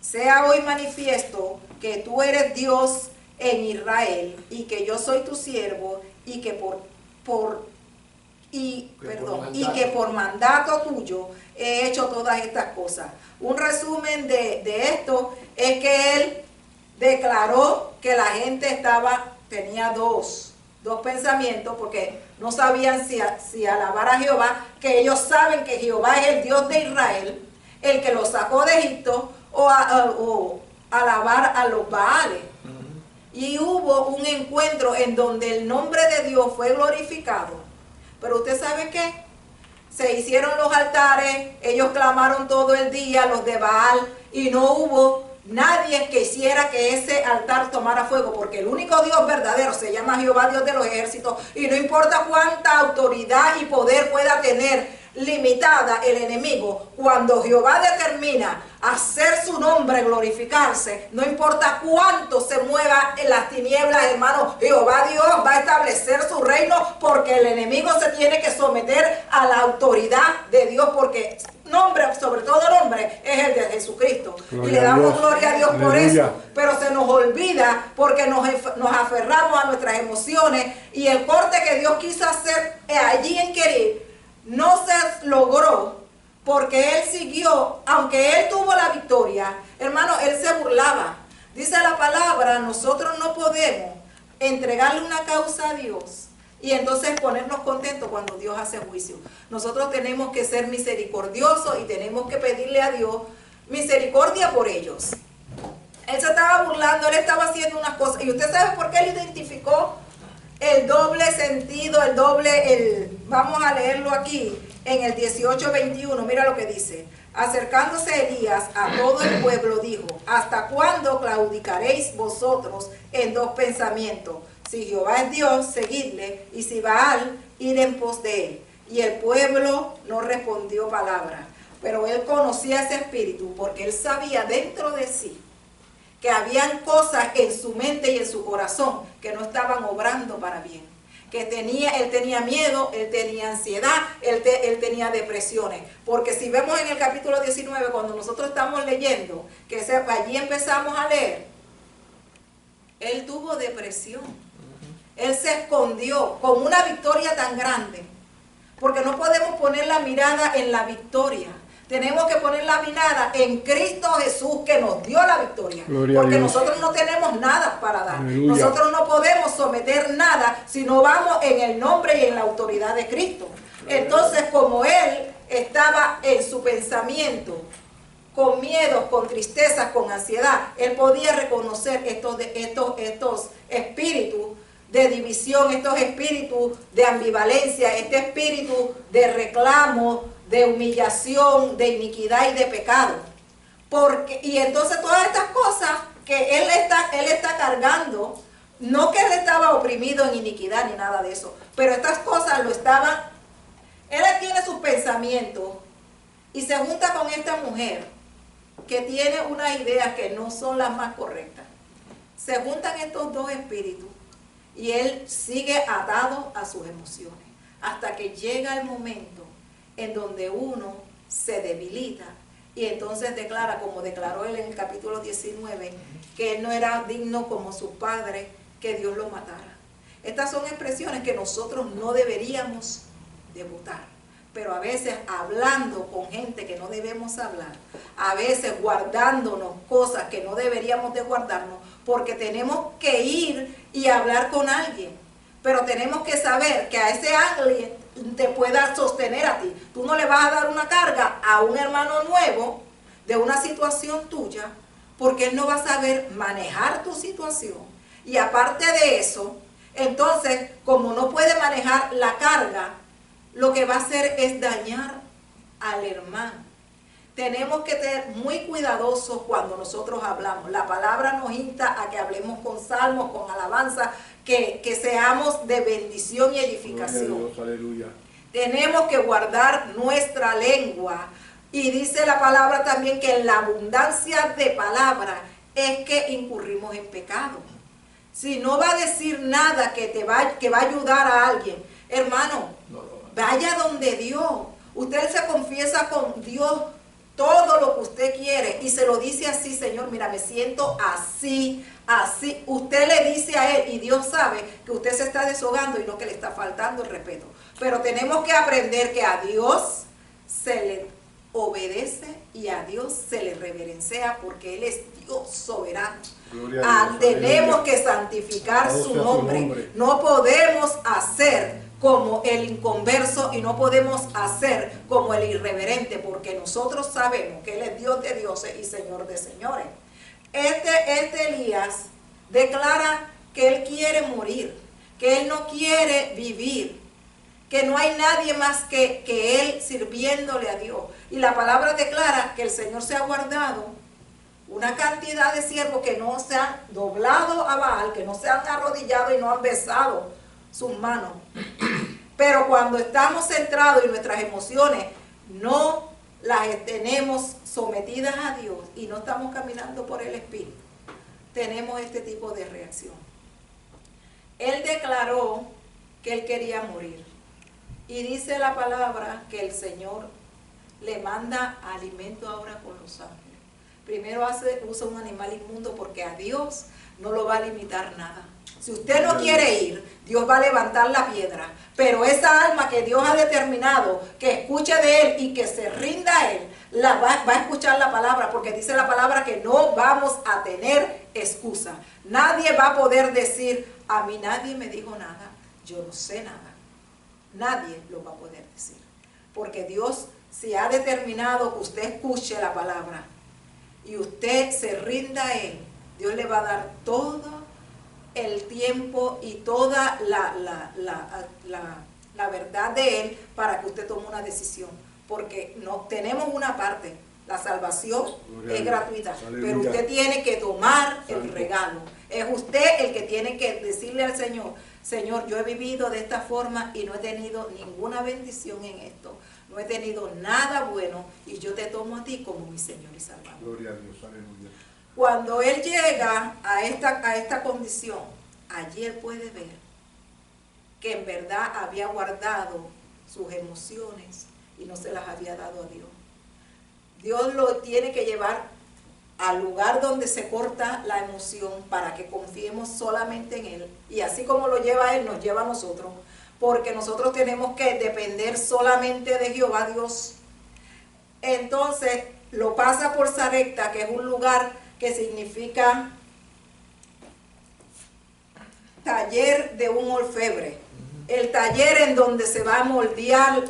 sea hoy manifiesto que tú eres Dios en Israel y que yo soy tu siervo y que por mandato tuyo he hecho todas estas cosas. Un resumen de esto es que él declaró que la gente tenía dos pensamientos, porque no sabían si alabar a Jehová, que ellos saben que Jehová es el Dios de Israel, el que los sacó de Egipto, o alabar a los Baales. Y hubo un encuentro en donde el nombre de Dios fue glorificado. Pero usted sabe qué, se hicieron los altares, ellos clamaron todo el día, los de Baal, y no hubo nadie que hiciera que ese altar tomara fuego, porque el único Dios verdadero se llama Jehová, Dios de los ejércitos, y no importa cuánta autoridad y poder pueda tener limitada el enemigo, cuando Jehová determina hacer su nombre glorificarse, no importa cuánto se mueva en las tinieblas, hermano, Jehová Dios va a establecer su reino, porque el enemigo se tiene que someter a la autoridad de Dios, porque nombre, sobre todo nombre, es el de Jesucristo. Gloria, y le damos gloria a Dios, aleluya, por eso, pero se nos olvida porque nos aferramos a nuestras emociones, y el corte que Dios quiso hacer allí en Querir no se logró, porque él siguió, aunque él tuvo la victoria, hermano, él se burlaba. Dice la palabra, nosotros no podemos entregarle una causa a Dios y entonces ponernos contentos cuando Dios hace juicio. Nosotros tenemos que ser misericordiosos y tenemos que pedirle a Dios misericordia por ellos. Él se estaba burlando, él estaba haciendo unas cosas, y usted sabe por qué él identificó el doble sentido, vamos a leerlo aquí, en el 18:21, mira lo que dice. Acercándose Elías a todo el pueblo dijo, ¿hasta cuándo claudicaréis vosotros en dos pensamientos? Si Jehová es Dios, seguidle, y si Baal, id en pos de él. y el pueblo no respondió palabra. Pero él conocía ese espíritu porque él sabía dentro de sí que habían cosas en su mente y en su corazón que no estaban obrando para bien. Que él tenía miedo, él tenía ansiedad, él tenía depresiones. Porque si vemos en el capítulo 19, cuando nosotros estamos leyendo, que allí empezamos a leer, él tuvo depresión. Él se escondió con una victoria tan grande. Porque no podemos poner la mirada en la victoria. Tenemos que poner la mirada en Cristo Jesús, que nos dio la victoria. Porque nosotros no tenemos nada para dar. Aleluya. Nosotros no podemos someter nada si no vamos en el nombre y en la autoridad de Cristo. Entonces, como él estaba en su pensamiento, con miedos, con tristezas, con ansiedad, él podía reconocer estos espíritus de división, estos espíritus de ambivalencia, este espíritu de reclamo, de humillación, de iniquidad y de pecado. Y entonces todas estas cosas que él está cargando, no que él estaba oprimido en iniquidad ni nada de eso, pero estas cosas él tiene sus pensamientos y se junta con esta mujer que tiene unas ideas que no son las más correctas. Se juntan estos dos espíritus y él sigue atado a sus emociones hasta que llega el momento en donde uno se debilita y entonces declara, como declaró él en el capítulo 19, que él no era digno como su padre, que Dios lo matara. Estas son expresiones que nosotros no deberíamos de votar, pero a veces hablando con gente que no debemos hablar, a veces guardándonos cosas que no deberíamos de guardarnos, porque tenemos que ir y hablar con alguien, pero tenemos que saber que a ese alguien te pueda sostener a ti. Tú no le vas a dar una carga a un hermano nuevo de una situación tuya, porque él no va a saber manejar tu situación. Y aparte de eso, entonces, como no puede manejar la carga, lo que va a hacer es dañar al hermano. Tenemos que ser muy cuidadosos cuando nosotros hablamos. La palabra nos insta a que hablemos con salmos, con alabanza, que seamos de bendición y edificación. Gloria a Dios, aleluya. Tenemos que guardar nuestra lengua. Y dice la palabra también que en la abundancia de palabra es que incurrimos en pecado. Si no va a decir nada que va a ayudar a alguien, hermano, vaya donde Dios. Usted se confiesa con Dios todo lo que usted quiere y se lo dice así: Señor, mira, me siento así, así. Usted le dice a él y Dios sabe que usted se está deshogando y no que le está faltando el respeto. Pero tenemos que aprender que a Dios se le obedece y a Dios se le reverencia porque Él es Dios soberano. Tenemos que santificar su nombre. No podemos hacer como el inconverso y no podemos hacer como el irreverente, porque nosotros sabemos que Él es Dios de dioses y Señor de señores. Este Elías declara que él quiere morir, que él no quiere vivir, que no hay nadie más que él sirviéndole a Dios. Y la palabra declara que el Señor se ha guardado una cantidad de siervos que no se han doblado a Baal, que no se han arrodillado y no han besado sus manos. Pero cuando estamos centrados y nuestras emociones no las tenemos sometidas a Dios y no estamos caminando por el Espíritu, tenemos este tipo de reacción. Él declaró que él quería morir. Y dice la palabra que el Señor le manda alimento ahora con los ángeles. Primero usa un animal inmundo porque a Dios no lo va a limitar nada. Si usted no quiere ir, Dios va a levantar la piedra. Pero esa alma que Dios ha determinado que escuche de Él y que se rinda a Él, va a escuchar la palabra, porque dice la palabra que no vamos a tener excusa. Nadie va a poder decir: a mí nadie me dijo nada, yo no sé nada. Nadie lo va a poder decir. Porque Dios, si ha determinado que usted escuche la palabra y usted se rinda a Él, Dios le va a dar todo el tiempo y toda la verdad de Él para que usted tome una decisión. Porque no tenemos una parte, la salvación es gratuita, pero usted tiene que tomar el regalo. Es usted el que tiene que decirle al Señor: Señor, yo he vivido de esta forma y no he tenido ninguna bendición en esto. No he tenido nada bueno y yo te tomo a ti como mi Señor y Salvador. Gloria a Dios, aleluya. Cuando él llega a esta condición, allí él puede ver que en verdad había guardado sus emociones y no se las había dado a Dios. Dios lo tiene que llevar al lugar donde se corta la emoción para que confiemos solamente en Él. Y así como lo lleva Él, nos lleva a nosotros. Porque nosotros tenemos que depender solamente de Jehová Dios. Entonces lo pasa por Sarepta, que es un lugar que significa taller de un orfebre. El taller en donde se va a moldear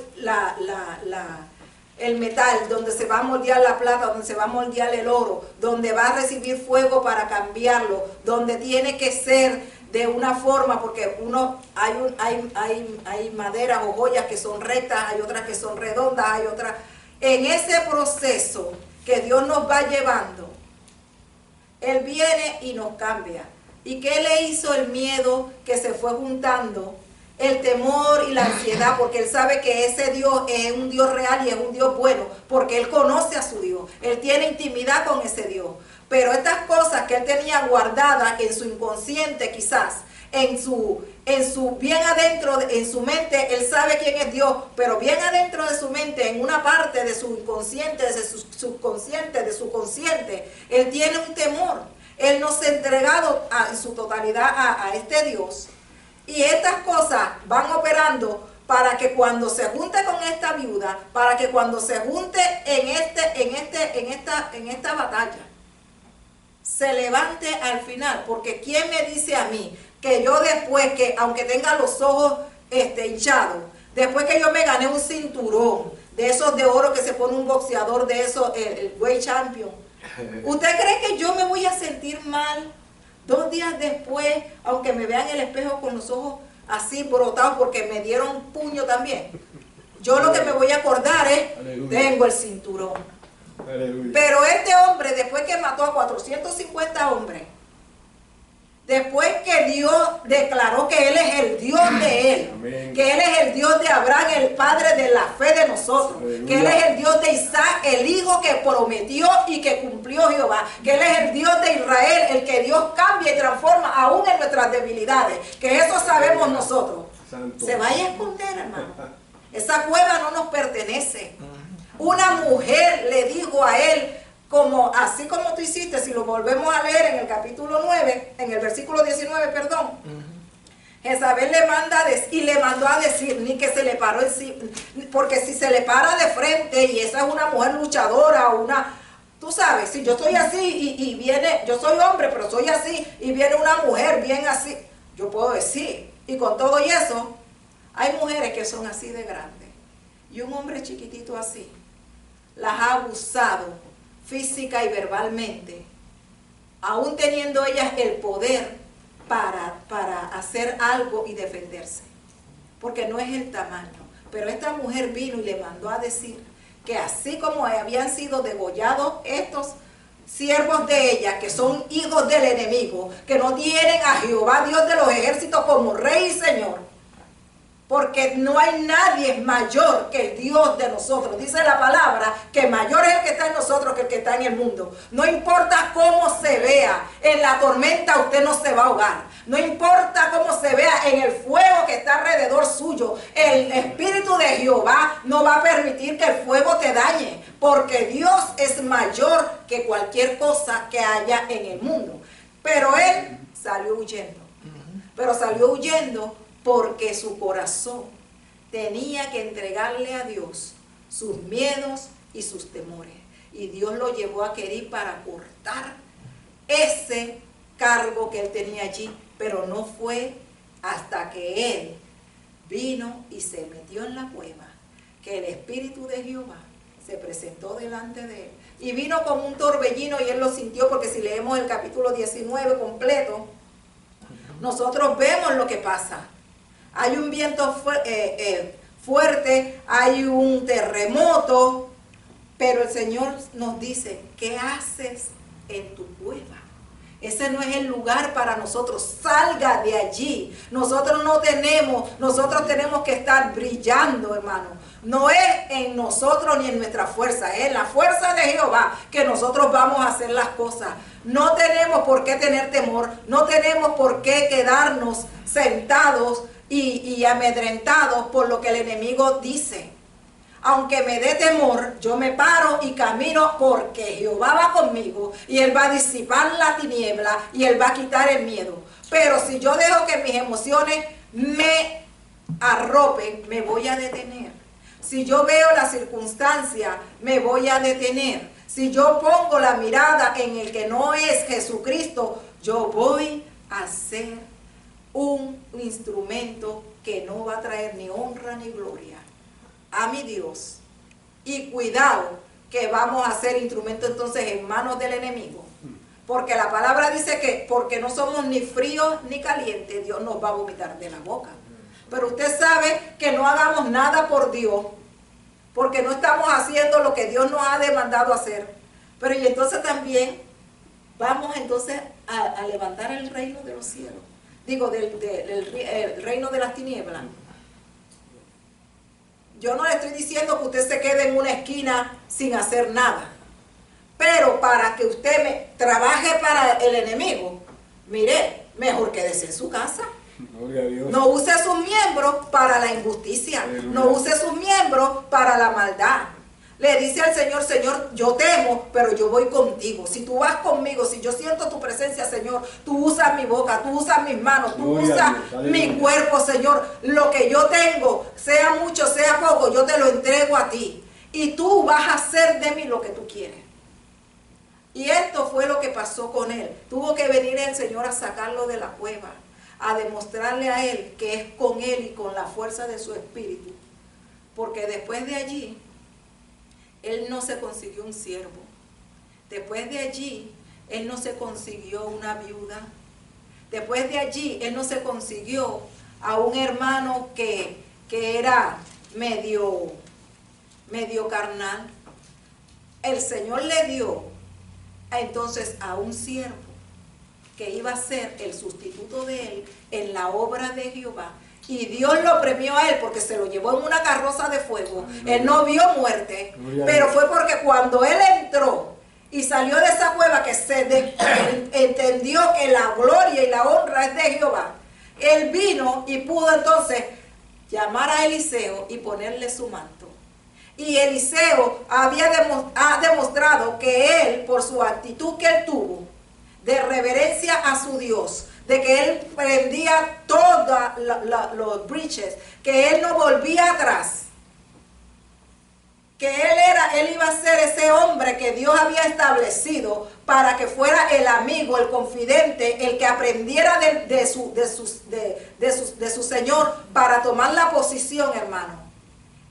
el metal, donde se va a moldear la plata, donde se va a moldear el oro, donde va a recibir fuego para cambiarlo, donde tiene que ser de una forma, porque hay maderas o joyas que son rectas, hay otras que son redondas, hay otras. En ese proceso que Dios nos va llevando, Él viene y nos cambia. ¿Y qué le hizo el miedo que se fue juntando? El temor y la ansiedad, porque Él sabe que ese Dios es un Dios real y es un Dios bueno, porque Él conoce a su Dios, Él tiene intimidad con ese Dios. Pero estas cosas que Él tenía guardadas en su inconsciente quizás, en su bien adentro, en su mente, Él sabe quién es Dios, pero bien adentro de su mente, en una parte de su inconsciente, de su subconsciente, de su consciente, Él tiene un temor. Él no se ha entregado en su totalidad a este Dios. Y estas cosas van operando para que cuando se junte con esta viuda, para que cuando se junte en esta batalla, se levante al final. Porque ¿quién me dice a mí que yo después, que aunque tenga los ojos hinchados, después que yo me gané un cinturón de esos de oro que se pone un boxeador de esos, el World Champion, ¿usted cree que yo me voy a sentir mal 2 días después, aunque me vean en el espejo con los ojos así brotados porque me dieron puño también? Yo lo que me voy a acordar es, aleluya, tengo el cinturón. Aleluya. Pero este hombre, después que mató a 450 hombres, después que Dios declaró que Él es el Dios de él, amén, que Él es el Dios de Abraham, el padre de la fe de nosotros, aleluya, que Él es el Dios de Isaac, el hijo que prometió y que cumplió Jehová, que Él es el Dios de Israel, el que Dios cambia y transforma aún en nuestras debilidades, que eso sabemos nosotros. Santo. Se vaya a esconder, hermano. Esa cueva no nos pertenece. Una mujer le dijo a él, así como tú hiciste, si lo volvemos a leer en el capítulo 9, en el versículo 19, perdón, Jezabel le mandó a decir, ni que se le paró porque si se le para de frente y esa es una mujer luchadora, tú sabes, si yo soy así y viene, yo soy hombre, pero soy así, y viene una mujer bien así, yo puedo decir, y con todo y eso, hay mujeres que son así de grandes, y un hombre chiquitito así, las ha abusado física y verbalmente, aún teniendo ellas el poder para hacer algo y defenderse, porque no es el tamaño. Pero esta mujer vino y le mandó a decir que así como habían sido degollados estos siervos de ella, que son hijos del enemigo, que no tienen a Jehová Dios de los ejércitos como rey y señor, porque no hay nadie mayor que el Dios de nosotros. Dice la palabra que mayor es el que está en nosotros que el que está en el mundo. No importa cómo se vea, en la tormenta usted no se va a ahogar. No importa cómo se vea en el fuego que está alrededor suyo, el Espíritu de Jehová no va a permitir que el fuego te dañe, porque Dios es mayor que cualquier cosa que haya en el mundo. Pero él salió huyendo. Pero salió huyendo porque su corazón tenía que entregarle a Dios sus miedos y sus temores. Y Dios lo llevó a Querib para cortar ese cargo que él tenía allí, pero no fue hasta que él vino y se metió en la cueva que el Espíritu de Jehová se presentó delante de él. Y vino como un torbellino y él lo sintió, porque si leemos el capítulo 19 completo, nosotros vemos lo que pasa. Hay un viento fuerte, hay un terremoto, pero el Señor nos dice, ¿qué haces en tu cueva? Ese no es el lugar para nosotros. Salga de allí. Nosotros tenemos que estar brillando, hermano. No es en nosotros ni en nuestra fuerza, es en la fuerza de Jehová que nosotros vamos a hacer las cosas. No tenemos por qué tener temor, no tenemos por qué quedarnos sentados y amedrentados por lo que el enemigo dice. Aunque me dé temor, yo me paro y camino porque Jehová va conmigo y Él va a disipar la tiniebla y Él va a quitar el miedo. Pero si yo dejo que mis emociones me arropen, me voy a detener. Si yo veo la circunstancia, me voy a detener. Si yo pongo la mirada en el que no es Jesucristo, yo voy a ser un instrumento que no va a traer ni honra ni gloria a mi Dios. Y cuidado que vamos a ser instrumento entonces en manos del enemigo, porque la palabra dice que porque no somos ni fríos ni calientes, Dios nos va a vomitar de la boca. Pero usted sabe que no hagamos nada por Dios, porque no estamos haciendo lo que Dios nos ha demandado hacer. Pero y entonces también vamos entonces a levantar el reino de los cielos, digo el reino de las tinieblas. Yo no le estoy diciendo que usted se quede en una esquina sin hacer nada. Pero para que usted trabaje para el enemigo, mire, mejor quédese en su casa. Gloria a Dios. No use sus miembros para la injusticia. Aleluya. No use sus miembros para la maldad. Le dice al Señor, Señor, yo temo, pero yo voy contigo. Si tú vas conmigo, si yo siento tu presencia, Señor, tú usas mi boca, tú usas mis manos, tú usas mi cuerpo, Señor. Lo que yo tengo, sea mucho, sea poco, yo te lo entrego a ti. Y tú vas a hacer de mí lo que tú quieres. Y esto fue lo que pasó con él. Tuvo que venir el Señor a sacarlo de la cueva, a demostrarle a él que es con él y con la fuerza de su espíritu. Porque después de allí, él no se consiguió un siervo. Después de allí, él no se consiguió una viuda. Después de allí, él no se consiguió a un hermano que era medio carnal. El Señor le dio entonces a un siervo que iba a ser el sustituto de él en la obra de Jehová. Y Dios lo premió a él porque se lo llevó en una carroza de fuego. Él no vio muerte, pero fue porque cuando él entró y salió de esa cueva que entendió que la gloria y la honra es de Jehová, él vino y pudo entonces llamar a Eliseo y ponerle su manto. Y Eliseo ha demostrado que él, por su actitud que él tuvo, de reverencia a su Dios, de que él prendía todos los breaches, que él no volvía atrás, que él iba a ser ese hombre que Dios había establecido para que fuera el amigo, el confidente, el que aprendiera de su Señor para tomar la posición, hermano.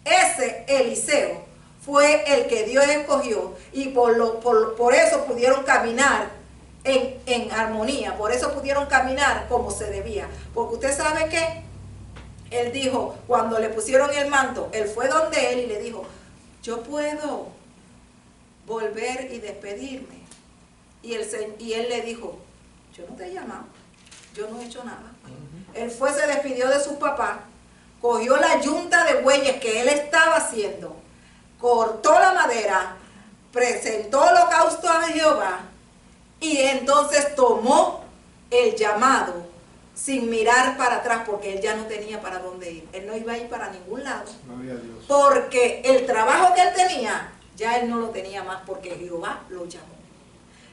Ese Eliseo fue el que Dios escogió y por eso pudieron caminar en armonía, por eso pudieron caminar como se debía. Porque usted sabe que él dijo, cuando le pusieron el manto, él fue donde él y le dijo, yo puedo volver y despedirme. Y él le dijo, yo no te he llamado, yo no he hecho nada. Él fue, se despidió de su papá, cogió la yunta de bueyes que él estaba haciendo, cortó la madera, presentó holocausto a Jehová, y entonces tomó el llamado sin mirar para atrás, porque él ya no tenía para dónde ir. Él no iba a ir para ningún lado. Gloria a Dios. Porque el trabajo que él tenía, ya él no lo tenía más, porque Jehová lo llamó.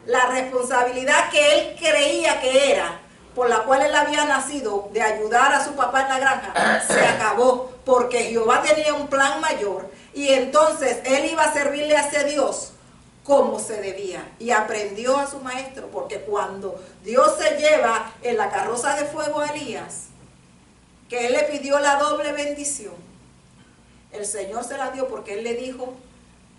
La responsabilidad que él creía que era, por la cual él había nacido, de ayudar a su papá en la granja, se acabó, porque Jehová tenía un plan mayor, y entonces él iba a servirle a ese Dios como se debía, y aprendió a su maestro, porque cuando Dios se lleva en la carroza de fuego a Elías, que él le pidió la doble bendición, el Señor se la dio porque él le dijo,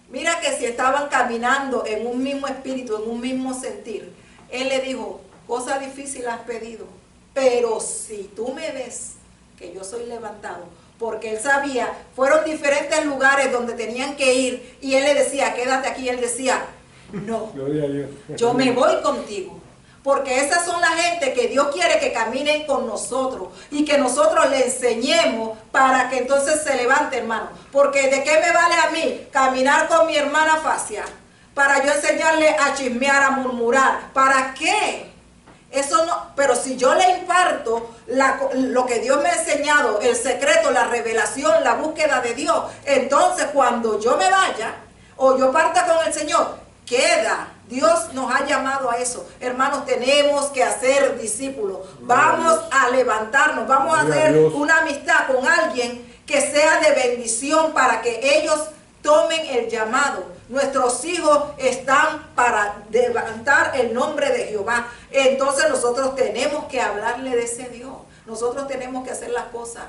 mira que si estaban caminando en un mismo espíritu, en un mismo sentir, él le dijo, cosa difícil has pedido, pero si tú me ves que yo soy levantado, porque él sabía, fueron diferentes lugares donde tenían que ir, y él le decía, quédate aquí, y él decía, no, Gloria a Dios. yo me voy contigo, Porque esas son la gente que Dios quiere que caminen con nosotros y que nosotros le enseñemos para que entonces se levante, hermano. Porque ¿de qué me vale a mí caminar con mi hermana Facia? Para yo enseñarle a chismear, a murmurar. ¿Para qué? Eso no, pero si yo le imparto lo que Dios me ha enseñado, el secreto, la revelación, la búsqueda de Dios, entonces cuando yo me vaya o yo parta con el Señor, queda. Dios nos ha llamado a eso. Hermanos, tenemos que hacer discípulos. Vamos a levantarnos, vamos a hacer una amistad con alguien que sea de bendición para que ellos tomen el llamado. Nuestros hijos están para levantar el nombre de Jehová. Entonces nosotros tenemos que hablarle de ese Dios. Nosotros tenemos que hacer las cosas.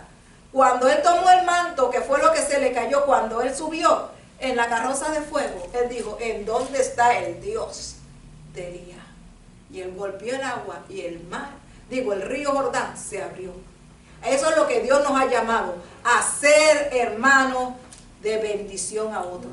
Cuando él tomó el manto, que fue lo que se le cayó cuando él subió en la carroza de fuego, él dijo, ¿en dónde está el Dios de Elías? Y él golpeó el agua y el mar, el río Jordán se abrió. Eso es lo que Dios nos ha llamado, a ser hermanos de bendición a otros.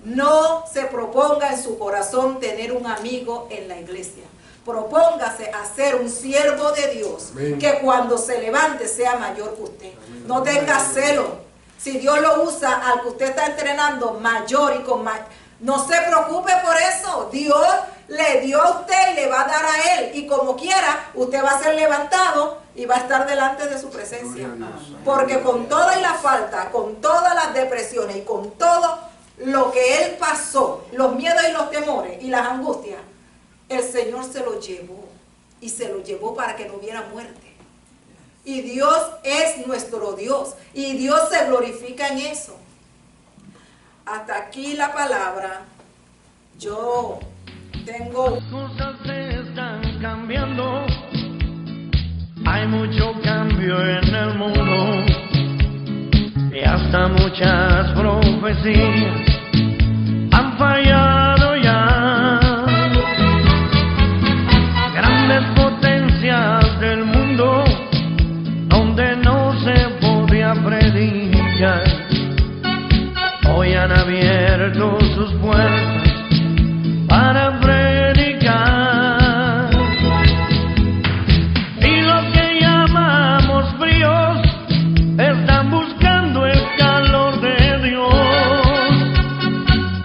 No se proponga en su corazón tener un amigo en la iglesia. Propóngase a ser un siervo de Dios, que cuando se levante sea mayor que usted. No tenga celo. Si Dios lo usa al que usted está entrenando mayor y con más, no se preocupe por eso. Dios le dio a usted y le va a dar a él. Y como quiera, usted va a ser levantado y va a estar delante de su presencia. Porque con toda la falta, con todas las depresiones y con todo lo que él pasó, los miedos y los temores y las angustias, el Señor se lo llevó. Y se lo llevó para que no hubiera muerte. Y Dios es nuestro Dios. Y Dios se glorifica en eso. Hasta aquí la palabra. Yo tengo... Las cosas se están cambiando. Hay mucho cambio en el mundo. Y hasta muchas profecías han fallado ya. Grandes potencias del mundo donde no se podía predicar, hoy han abierto sus puertas para predicar. Y los que llamamos fríos están buscando el calor de Dios.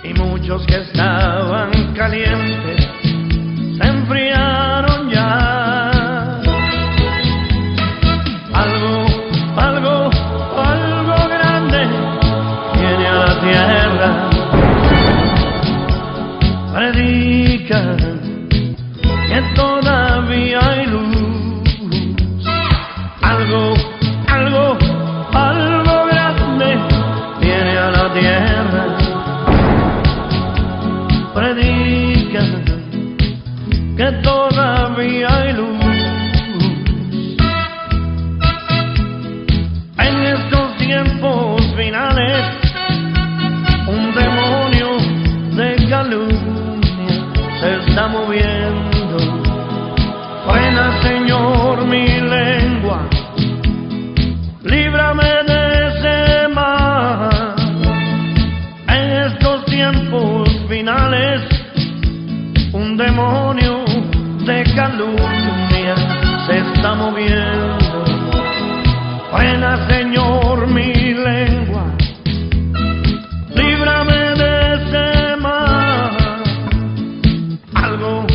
Y muchos que estaban calientes se enfriaron ya. Algo grande viene a la tierra. Predica que todavía hay luz. Algo grande viene a la tierra. Predica que todavía hay luz. En estos tiempos finales, un demonio de calumnia se está moviendo. Frena, Señor, mi lengua, líbrame de ese mal. En estos tiempos finales, un demonio de calumnia se está moviendo. Frena, Señor, mi lengua, líbrame de ese mal. Algo